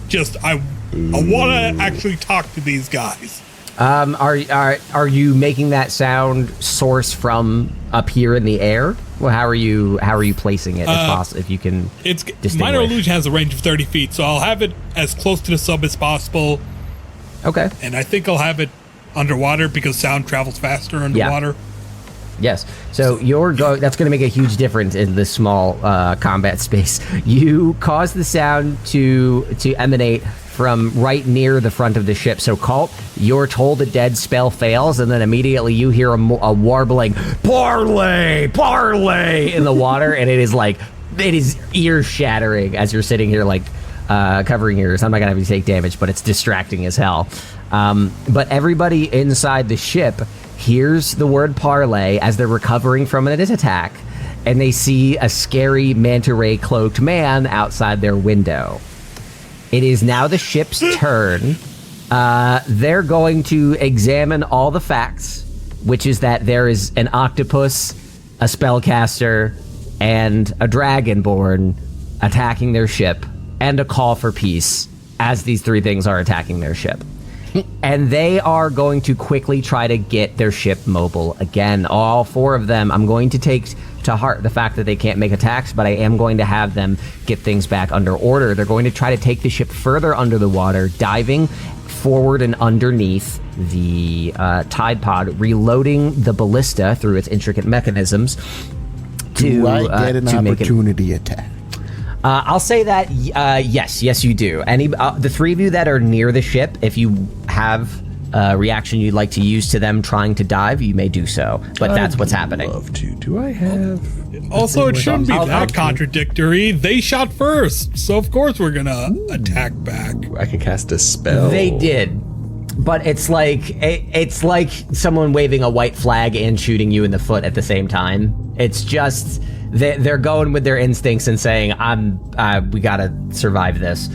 Just I want to actually talk to these guys. Are you making that sound source from up here in the air? Well, how are you placing it? If you can, it's distinguish. Minor illusion has a range of 30 feet, so I'll have it as close to the sub as possible. Okay. And I think I'll have it underwater because sound travels faster underwater. Yeah. Yes. So that's going to make a huge difference in this small combat space. You cause the sound to emanate from right near the front of the ship. So Kalt, you're told a dead spell fails, and then immediately you hear a warbling parlay in the water, and it is ear shattering as you're sitting here covering ears. I'm not gonna have you take damage, but it's distracting as hell. But everybody inside the ship hears the word parlay as they're recovering from an attack, and they see a scary manta ray cloaked man outside their window. It is now the ship's turn. They're going to examine all the facts, which is that there is an octopus, a spellcaster, and a dragonborn attacking their ship, and a call for peace as these 3 things are attacking their ship. And they are going to quickly try to get their ship mobile again. All 4 of them. I'm going to take to heart the fact that they can't make attacks, but I am going to have them get things back under order. They're going to try to take the ship further under the water, diving forward and underneath the Tide Pod, reloading the ballista through its intricate mechanisms. Do I get an opportunity attack? I'll say that yes, you do. The 3 of you that are near the ship, if you have a reaction you'd like to use to them trying to dive, you may do so. But that's what's happening. Love to. Do I have? Also, it shouldn't be that contradictory. They shot first, so of course we're gonna attack back. I can cast a spell. They did, but it's like someone waving a white flag and shooting you in the foot at the same time. It's just. They're going with their instincts and saying, we gotta survive this.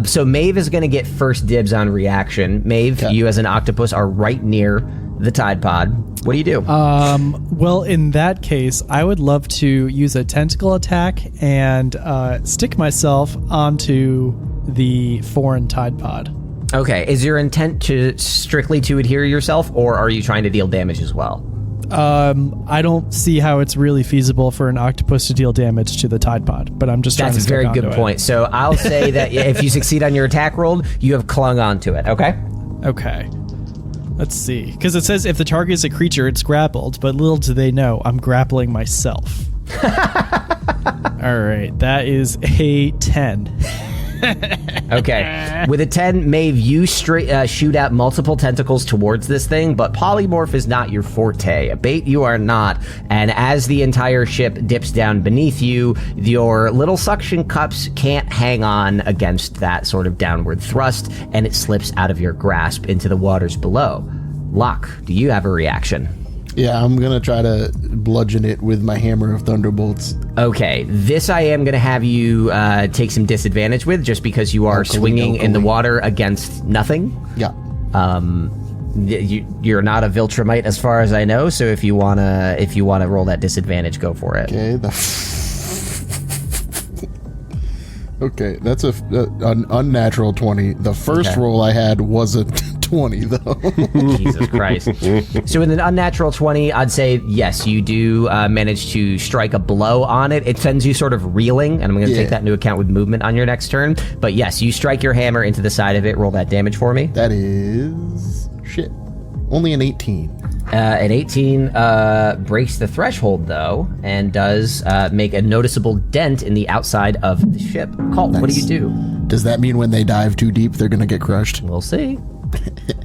So Maeve is gonna get first dibs on reaction. Maeve, you as an octopus are right near the Tide Pod. What do you do? Well, in that case, I would love to use a tentacle attack and stick myself onto the foreign Tide Pod. Okay, is your intent strictly to adhere yourself, or are you trying to deal damage as well? I don't see how it's really feasible for an octopus to deal damage to the Tide Pod, but I'm just trying to That's a very good point. So I'll say that if you succeed on your attack roll, you have clung onto it, okay? Okay. Let's see. Because it says if the target is a creature, it's grappled, but little do they know, I'm grappling myself. All right, that is a 10. Okay. With a 10, Maeve, you shoot out multiple tentacles towards this thing, but polymorph is not your forte. A bait you are not. And as the entire ship dips down beneath you, your little suction cups can't hang on against that sort of downward thrust, and it slips out of your grasp into the waters below. Locke, do you have a reaction? Yeah, I'm going to try to bludgeon it with my hammer of thunderbolts. Okay, this I am going to have you take some disadvantage with, just because you are swinging in the water against nothing. Yeah. You're not a Viltrumite as far as I know, so if you wanna roll that disadvantage, go for it. Okay. Okay, that's an unnatural 20. The first roll I had was a 20, though. Jesus Christ. So with an unnatural 20, I'd say, yes, you do manage to strike a blow on it. It sends you sort of reeling, and I'm going to take that into account with movement on your next turn. But yes, you strike your hammer into the side of it. Roll that damage for me. That is... shit. Only an 18. An 18 breaks the threshold, though, and does make a noticeable dent in the outside of the ship. Kalt, what do you do? Does that mean when they dive too deep, they're going to get crushed? We'll see.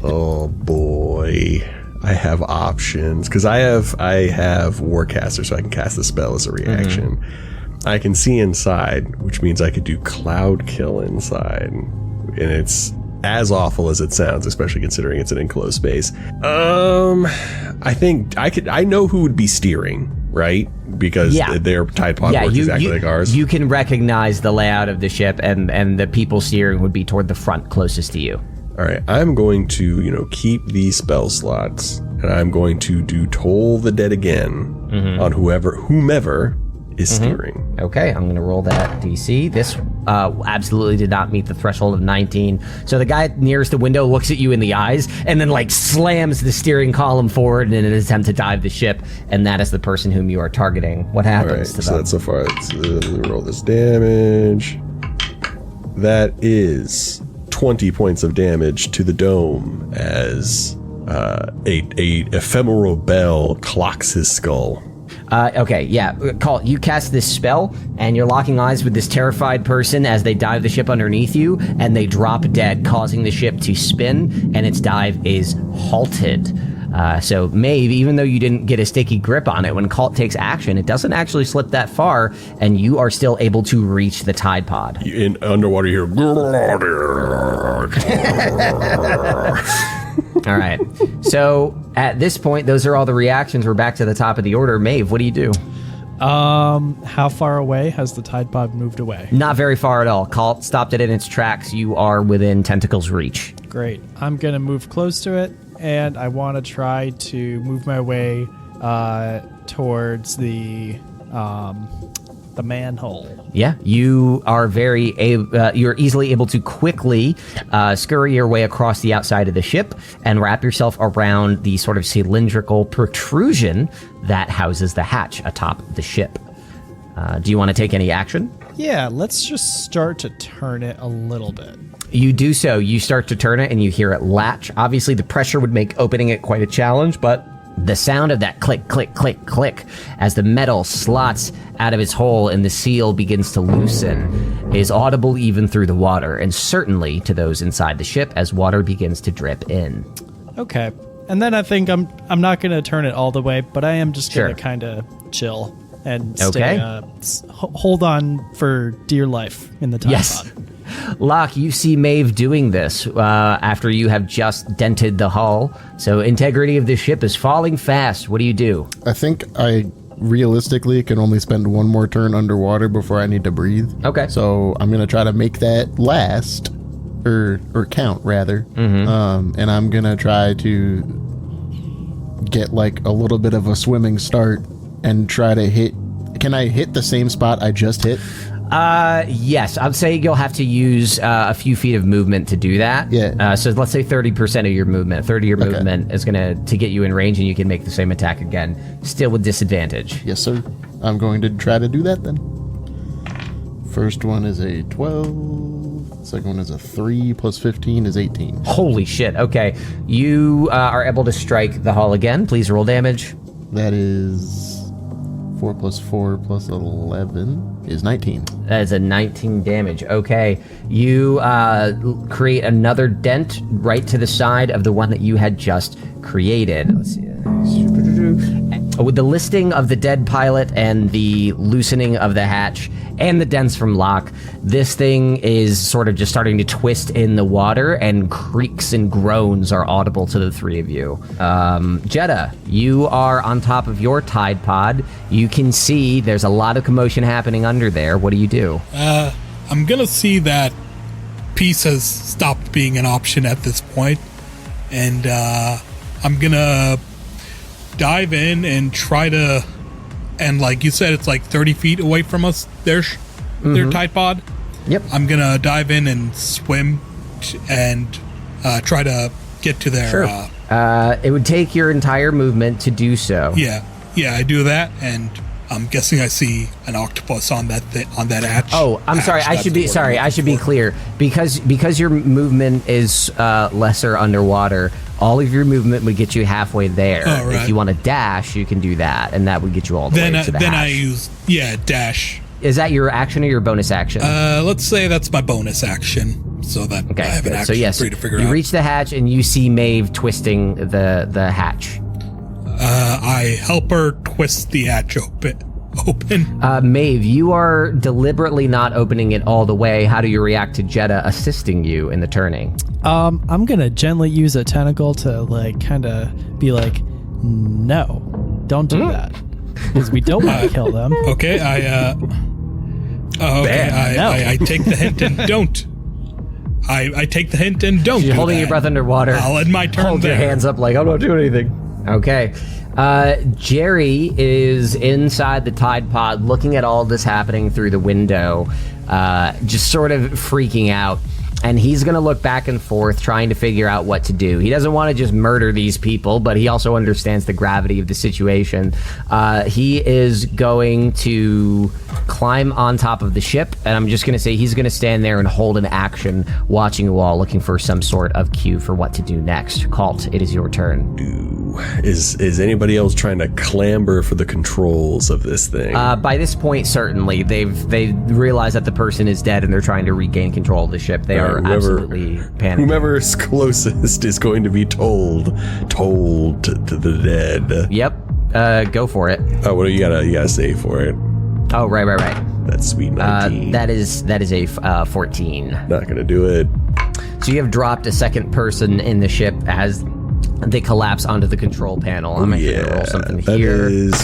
Oh boy, I have options because I have Warcaster, so I can cast the spell as a reaction. I can see inside, which means I could do Cloud Kill inside, and it's as awful as it sounds, especially considering it's an enclosed space. I think I know who would be steering, right? Because their Tide Pod works exactly like ours. You can recognize the layout of the ship, and the people steering would be toward the front closest to you. All right, I'm going to, keep these spell slots, and I'm going to do Toll the Dead again on whomever is steering. Okay, I'm going to roll that DC. This absolutely did not meet the threshold of 19. So the guy nearest the window looks at you in the eyes and then slams the steering column forward in an attempt to dive the ship, and that is the person whom you are targeting. What happens to them? So that's so far. Let me roll this damage. That is 20 points of damage to the dome as a ephemeral bell clocks his skull. Kalt, you cast this spell, and you're locking eyes with this terrified person as they dive the ship underneath you, and they drop dead, causing the ship to spin, and its dive is halted. So Maeve, even though you didn't get a sticky grip on it, when Kalt takes action, it doesn't actually slip that far, and you are still able to reach the Tide Pod. In underwater, you hear... All right. So at this point, those are all the reactions. We're back to the top of the order. Maeve, what do you do? How far away has the Tide Pod moved away? Not very far at all. Kalt stopped it in its tracks. You are within Tentacle's reach. Great. I'm going to move close to it, and I want to try to move my way towards the manhole. Yeah, you are you're easily able to quickly scurry your way across the outside of the ship and wrap yourself around the sort of cylindrical protrusion that houses the hatch atop the ship. Do you want to take any action? Yeah, let's just start to turn it a little bit. You do so. You start to turn it and you hear it latch. Obviously, the pressure would make opening it quite a challenge, but the sound of that click, click, click, click as the metal slots out of its hole and the seal begins to loosen is audible even through the water, and certainly to those inside the ship as water begins to drip in. Okay. And then I think I'm not going to turn it all the way, but I am just going to kind of chill and stay, hold on for dear life in the Tide Pod. Locke, you see Maeve doing this after you have just dented the hull. So integrity of the ship is falling fast. What do you do? I think I realistically can only spend one more turn underwater before I need to breathe. Okay. So I'm going to try to make that last, or count, rather. And I'm going to try to get a little bit of a swimming start and try to hit. Can I hit the same spot I just hit? Yes, I'd say you'll have to use a few feet of movement to do that. Yeah. So let's say 30% of your movement. 30 of your movement is going to get you in range, and you can make the same attack again, still with disadvantage. Yes, sir. I'm going to try to do that then. First one is a 12, Second one is a 3 plus 15 is 18. Holy shit. Okay. You are able to strike the hull again. Please roll damage. That is 4 plus 4 plus 11 is 19. That is a 19 damage. Okay. You create another dent right to the side of the one that you had just created. Let's see. With the listing of the dead pilot and the loosening of the hatch and the dents from Locke, this thing is sort of just starting to twist in the water, and creaks and groans are audible to the three of you. Jeddah, you are on top of your Tide Pod. You can see there's a lot of commotion happening under there. What do you do? I'm gonna see that peace has stopped being an option at this point, and I'm gonna dive in and try to, and like you said, it's like 30 feet away from us. Their Tide Pod. Yep. I'm gonna dive in and swim and try to get to their. Sure. It would take your entire movement to do so. Yeah, I do that, and I'm guessing I see an octopus on that hatch. Oh, I'm sorry. I should be clear, because your movement is lesser underwater. All of your movement would get you halfway there. Oh, right. If you want to dash, you can do that, and that would get you all the way to the hatch. Then I use dash. Is that your action or your bonus action? Let's say that's my bonus action, so that I have an action free to figure out. You reach the hatch and you see Maeve twisting the hatch. I help her twist the hatch open. Maeve, you are deliberately not opening it all the way. How do you react to Jeddah assisting you in the turning? I'm gonna gently use a tentacle to like kind of be like, no, don't do that, because we don't want to kill them. Okay, I take the hint and don't. I take the hint and don't. You're holding your breath underwater. I'll end my turn. Hold your hands up like I'm not doing anything. Okay. Jerry is inside the Tide Pod looking at all this happening through the window, just sort of freaking out. And he's going to look back and forth trying to figure out what to do. He doesn't want to just murder these people, but he also understands the gravity of the situation. He is going to climb on top of the ship, and I'm just going to say he's going to stand there and hold an action, watching you all, looking for some sort of cue for what to do next. Kalt, it is your turn. Is anybody else trying to clamber for the controls of this thing? By this point, certainly. They realize that the person is dead, and they're trying to regain control of the ship. They are absolutely panicking. Whomever's closest is going to be told to the dead. Yep. Go for it. Oh, what do you gotta say for it? Oh, right. That's sweet 19. That is a 14. Not gonna do it. So you have dropped a second person in the ship as they collapse onto the control panel. I'm actually gonna roll something here. That is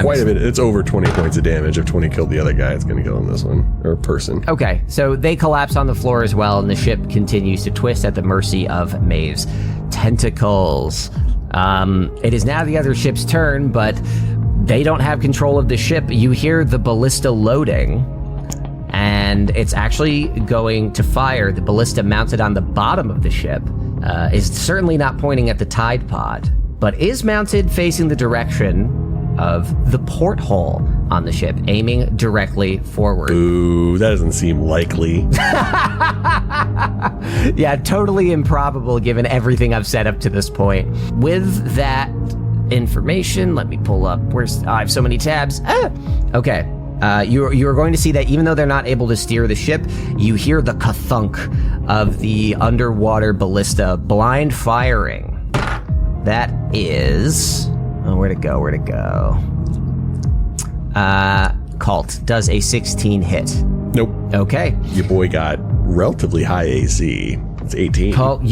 quite a bit. It's over 20 points of damage. If 20 killed the other guy, it's going to kill him this one, or person. Okay, so they collapse on the floor as well, and the ship continues to twist at the mercy of Maeve's tentacles. It is now the other ship's turn, but they don't have control of the ship. You hear the ballista loading, and it's actually going to fire. The ballista mounted on the bottom of the ship is certainly not pointing at the Tide Pod, but is mounted facing the direction of the porthole on the ship, aiming directly forward. Ooh, that doesn't seem likely. Yeah, totally improbable given everything I've said up to this point. With that information, let me pull up. I have so many tabs. Okay. You're going to see that even though they're not able to steer the ship, you hear the ka-thunk of the underwater ballista blind firing. That is... Where'd it go? Kalt does a 16 hit. Nope. Okay. Your boy got relatively high AC. It's 18. Kalt,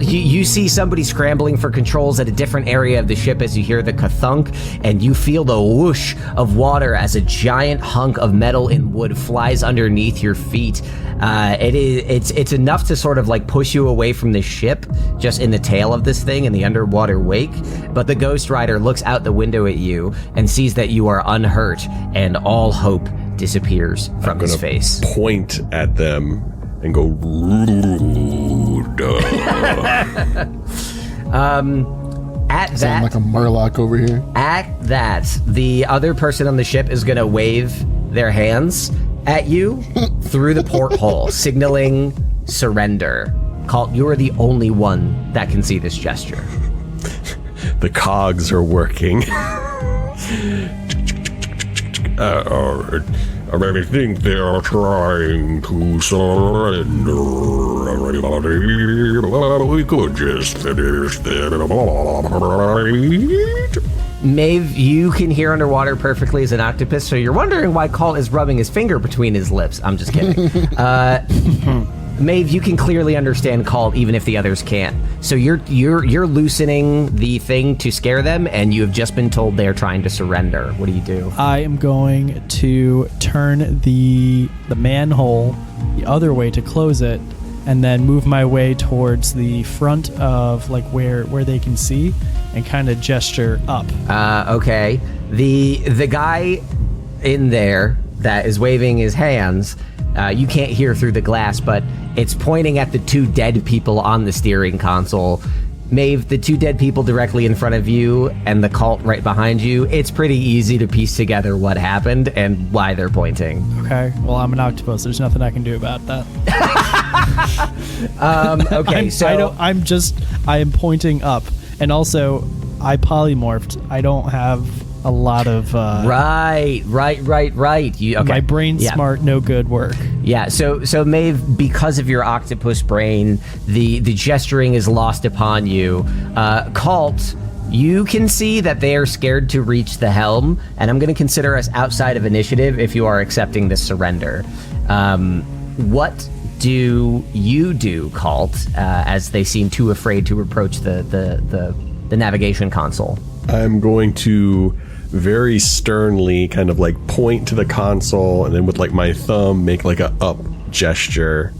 you see somebody scrambling for controls at a different area of the ship as you hear the ka-thunk, and you feel the whoosh of water as a giant hunk of metal and wood flies underneath your feet. It's enough to sort of like push you away from the ship, just in the tail of this thing in the underwater wake. But the Ghost Rider looks out the window at you and sees that you are unhurt, and all hope disappears from his face. Point at them and go. At Sound that, like a Murloc over here. At that, the other person on the ship is going to wave their hands, at you through the porthole, signaling surrender. Kalt, you are the only one that can see this gesture. The cogs are working. I think they are trying to surrender. We could just finish them. Maeve, you can hear underwater perfectly as an octopus, so you're wondering why Kalt is rubbing his finger between his lips. I'm just kidding. Maeve, you can clearly understand Kalt even if the others can't. So you're loosening the thing to scare them, and you have just been told they're trying to surrender. What do you do? I am going to turn the manhole the other way to close it, and then move my way towards the front of like where they can see, and kind of gesture up. Okay. The guy in there that is waving his hands, you can't hear through the glass, but it's pointing at the two dead people on the steering console. Maeve, the two dead people directly in front of you and the Kalt right behind you, it's pretty easy to piece together what happened and why they're pointing. Okay, well, I'm an octopus. There's nothing I can do about that. Okay, I am pointing up. And also, I polymorphed. I don't have a lot of... Right. Okay. My brain's smart, no good work. Yeah, so Maeve, because of your octopus brain, the gesturing is lost upon you. Kalt, you can see that they are scared to reach the helm, and I'm going to consider us outside of initiative if you are accepting this surrender. What do you do, Kalt, as they seem too afraid to approach the navigation console? I'm going to very sternly kind of like point to the console, and then with like my thumb make like a up gesture.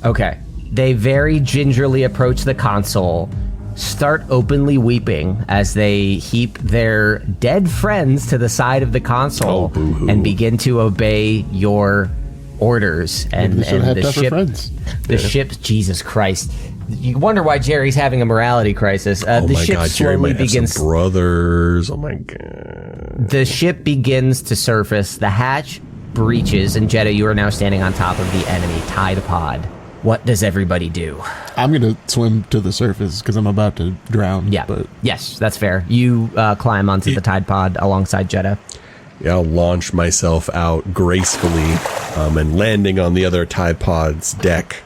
Okay. They very gingerly approach the console, start openly weeping as they heap their dead friends to the side of the console and begin to obey your orders. And the ship, Jesus Christ. You wonder why Jerry's having a morality crisis. The ship slowly begins. Brothers. Oh my god. The ship begins to surface. The hatch breaches, and Jeddah, you are now standing on top of the enemy tide pod. What does everybody do? I'm gonna swim to the surface because I'm about to drown. Yeah. But Yes, that's fair. You climb onto the tide pod alongside Jeddah. Yeah, I'll launch myself out gracefully, and landing on the other tide pod's deck.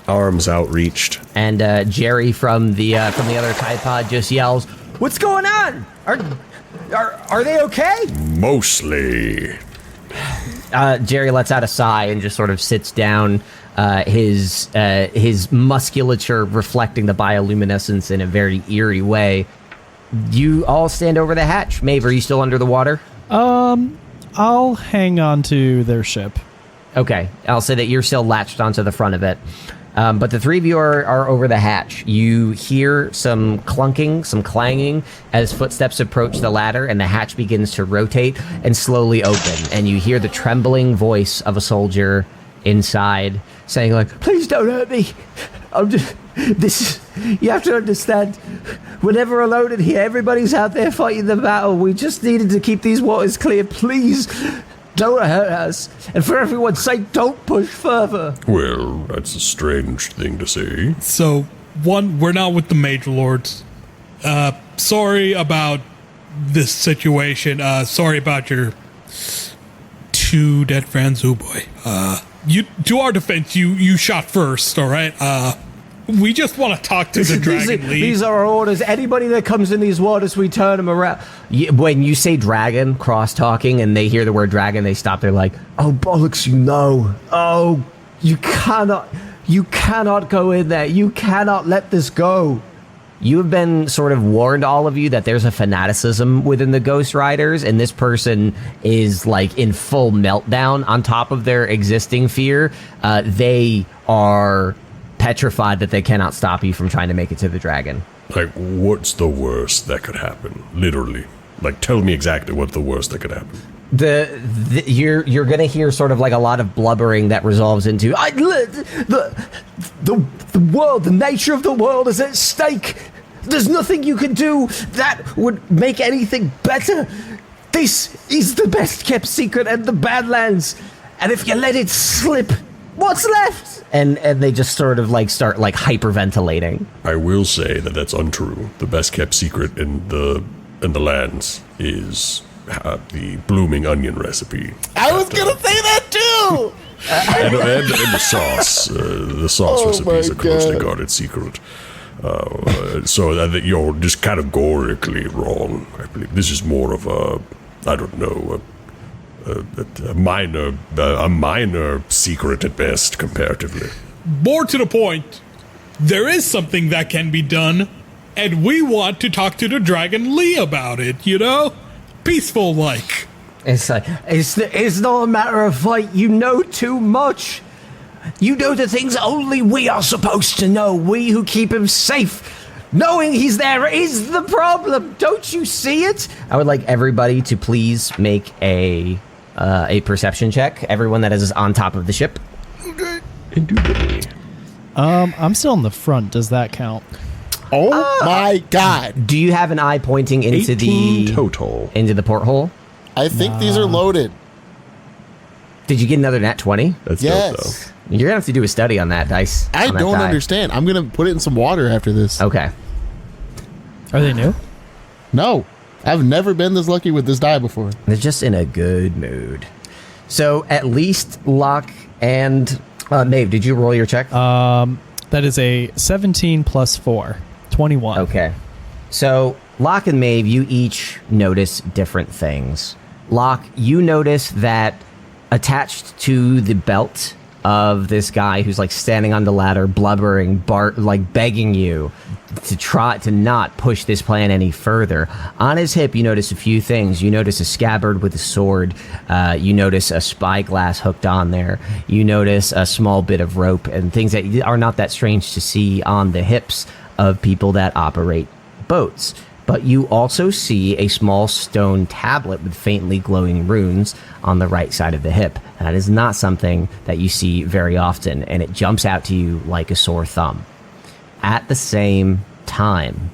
Arms outreached, and Jerry from the other tide pod just yells, "What's going on? Are they okay?" Mostly. Jerry lets out a sigh and just sort of sits down, his musculature reflecting the bioluminescence in a very eerie way. You all stand over the hatch. Maeve, are you still under the water? I'll hang on to their ship. Okay, I'll say that you're still latched onto the front of it. But the three of you are over the hatch. You hear some clunking, some clanging as footsteps approach the ladder, and the hatch begins to rotate and slowly open. And you hear the trembling voice of a soldier inside saying, like, "Please don't hurt me. You have to understand, we're never alone in here. Everybody's out there fighting the battle. We just needed to keep these waters clear. Please don't hurt us. And for everyone's sake, don't push further." Well, that's a strange thing to say. So, one, we're not with the Major Lords. Sorry about this situation. Sorry about your two dead friends. Oh boy. You, to our defense, you shot first, all right? We just want to talk to the Dragon League. These are our orders. Anybody that comes in these waters, we turn them around. When you say dragon, cross-talking, and they hear the word dragon, they stop. They're like, "Oh, bollocks, you know. Oh, you cannot go in there. You cannot let this go." You have been sort of warned, all of you, that there's a fanaticism within the Ghost Riders, and this person is like in full meltdown on top of their existing fear. They are petrified that they cannot stop you from trying to make it to the dragon. Like, what's the worst that could happen? Literally. Like, tell me exactly what the worst that could happen. You're gonna hear sort of like a lot of blubbering that resolves into the world, the nature of the world is at stake. There's nothing you can do that would make anything better. This is the best kept secret in the Badlands, And if you let it slip, what's left? And they just sort of start hyperventilating. I will say that that's untrue. The best kept secret in the lands is the blooming onion recipe. I was gonna say that too. and the sauce. The sauce recipe is a closely guarded secret. So that you're just categorically wrong. I believe this is more of a minor secret at best, comparatively. More to the point, there is something that can be done, and we want to talk to the Dragon Lee about it, Peaceful like. It's like, it's not a matter of fight. You know too much. You know the things only we are supposed to know. We who keep him safe. Knowing he's there is the problem. Don't you see it? I would like everybody to please make a perception check. Everyone that is on top of the ship. I'm still in the front. Does that count? Oh my god. Do you have an eye pointing into 18 the total. into the porthole? I think these are loaded. Did you get another nat 20? That's Yes. dope, You're gonna have to do a study on that dice. I on that don't die. understand. I'm gonna put it in some water after this. Okay. Are they new? No, I've never been this lucky with this die before. They're just in a good mood. So at least Locke and Maeve, did you roll your check? That is a 17 plus 4. 21. Okay. So Locke and Maeve, you each notice different things. Locke, you notice that attached to the belt of this guy who's standing on the ladder, blubbering, begging you to try to not push this plan any further. On his hip, you notice a few things. You notice a scabbard with a sword. You notice a spyglass hooked on there. You notice a small bit of rope and things that are not that strange to see on the hips of people that operate boats. But you also see a small stone tablet with faintly glowing runes on the right side of the hip. That is not something that you see very often, and it jumps out to you like a sore thumb. At the same time,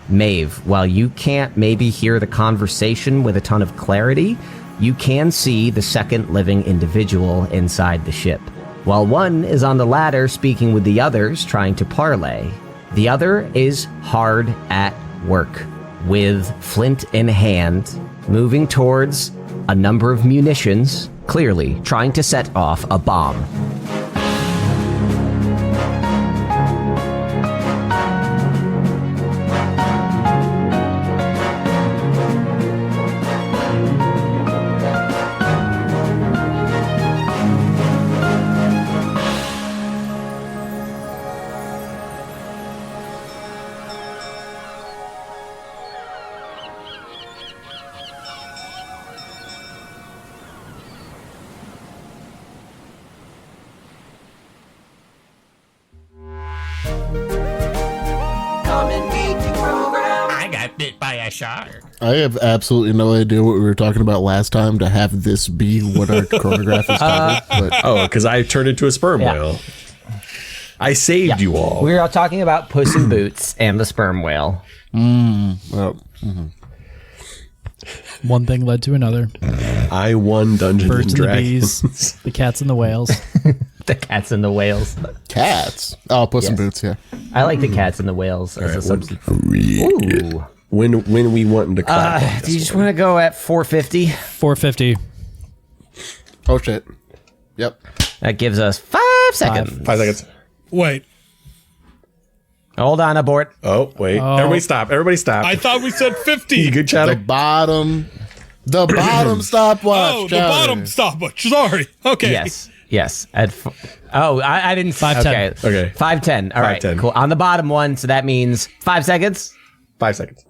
Maeve, while you can't maybe hear the conversation with a ton of clarity, you can see the second living individual inside the ship. While one is on the ladder speaking with the others, trying to parley, the other is hard at work, with flint in hand, moving towards a number of munitions, clearly trying to set off a bomb. I have absolutely no idea what we were talking about last time to have this be what our chronograph is called. But because I turned into a sperm whale. I saved you all. We are talking about Puss in Boots and the sperm whale. well, One thing led to another. I won Dungeons Birds and and the Dragons. bees, the cats and the whales. The cats and the whales. cats. Oh, Puss in Boots, yeah. I like the cats and the whales as a substitute. Ooh. When we want to clap. Do you just want to go at 450? 450. Oh, shit. Yep. That gives us 5 seconds. 5 seconds. Wait, Hold on, abort. Oh, wait. Everybody stop. Everybody stop. I thought we said 50. Good The Chowder. bottom stopwatch. Oh, the Chowder. bottom stopwatch. Sorry. Okay. Yes. I didn't. 5:10. Okay. 5:10. All right. 5:10. Cool. On the bottom one, so that means 5 seconds. 5 seconds.